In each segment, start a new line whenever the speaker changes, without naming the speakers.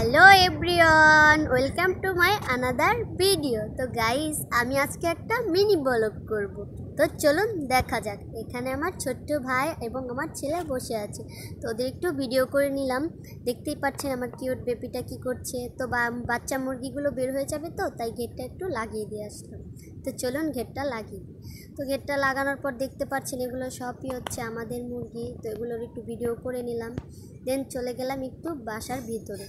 Hello everyone, welcome to my another video. তো guys, আমি আজকে একটা মিনি ব্লগ করব। তো চলুন দেখা যাক। এখানে আমার ছোট্ট ভাই এবং আমার ছেলে বসে আছে, তো ওদের একটু ভিডিও করে নিলাম। দেখতেই পাচ্ছেন আমার কিউট বেবিটা কি করছে। তো বাচ্চা মুরগিগুলো বের হয়ে যাবে, তো তাই গেটটা একটু লাগিয়ে দিয়ে আসলাম। তো চলুন গেটটা লাগিয়ে দিই। তো গেটটা লাগানোর পর দেখতে পাচ্ছেন এগুলো সবই হচ্ছে আমাদের মুরগি। তো এগুলোর একটু ভিডিও করে নিলাম। দেন চলে গেলাম একটু বাসার ভিতরে।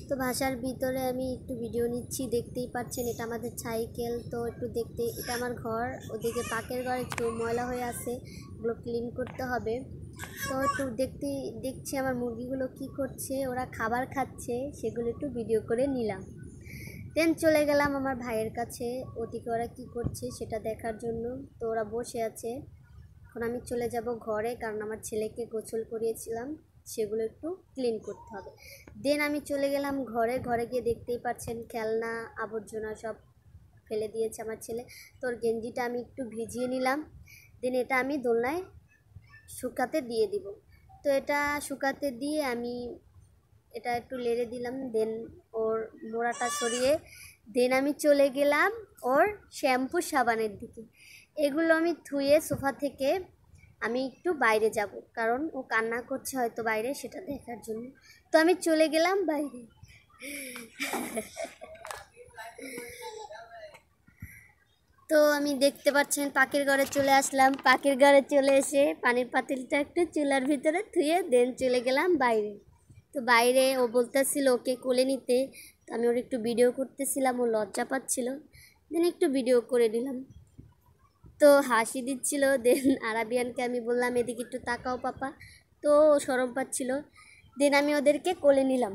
তো বাসার ভিতরে আমি একটু ভিডিও নিচ্ছি। দেখতেই পাচ্ছেন এটা আমাদের সাইকেল। তো একটু দেখতে, এটা আমার ঘর। ওদিকে পাকের ঘর একটু ময়লা হয়ে আছে, এগুলো ক্লিন করতে হবে। তো একটু দেখছি আমার মুরগিগুলো কি করছে, ওরা খাবার খাচ্ছে, সেগুলো একটু ভিডিও করে নিলাম। দেন চলে গেলাম আমার ভাইয়ের কাছে, ওদিকে ওরা কী করছে সেটা দেখার জন্য। তো ওরা বসে আছে। এখন আমি চলে যাব ঘরে, কারণ আমার ছেলেকে গোসল করিয়েছিলাম, সেগুলো একটু ক্লিন করতে হবে। দেন আমি চলে গেলাম ঘরে গিয়ে দেখতেই পাচ্ছেন খেলনা আবর্জনা সব ফেলে দিয়েছে আমার ছেলে। তোর গেঞ্জিটা আমি একটু ভিজিয়ে নিলাম। দেন এটা আমি দোলনায় শুকাতে দিয়ে দিব। তো এটা শুকাতে দিয়ে আমি এটা একটু লেড়ে দিলাম। দেন ওর মোড়াটা সরিয়ে দেন আমি চলে গেলাম ওর শ্যাম্পু সাবানের দিকে। এগুলো আমি ধুয়ে সোফা থেকে আমি একটু বাইরে যাব, কারণ ও কান্না করছে হয়তো বাইরে, সেটা দেখার জন্য। তো আমি চলে গেলাম বাইরে। তো আমি দেখতে পাচ্ছেন পাখির ঘরে চলে আসলাম। পাখির ঘরে চলে এসে পানির পাতিলটা একটু চুলার ভিতরে ধুয়ে দেন চলে গেলাম বাইরে। তো বাইরে ও বলতেছিল ওকে কোলে নিতে, তো আমি ওর একটু ভিডিও করতেছিলাম, ও লজ্জা পাচ্ছিল। দেন একটু ভিডিও করে দিলাম। তো হাসি দিচ্ছিল। দেন আরাবিয়ানকে আমি বললাম এদিকে একটু তাকাও পাপা, তো শরম পাচ্ছিল। দেন আমি ওদেরকে কোলে নিলাম।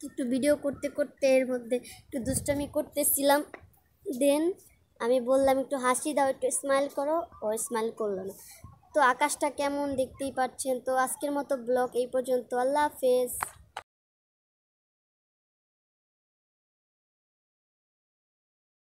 একটু ভিডিও করতে করতে এর মধ্যে একটু দুষ্টামি করতেছিলাম। দেন আমি বললাম একটু হাসি দাও, একটু স্মাইল করো, ও স্মাইল করলো না। তো আকাশটা কেমন দেখতেই পাচ্ছেন। তো আজকের মতো ব্লগ এই পর্যন্ত। আল্লাহ হাফেজ।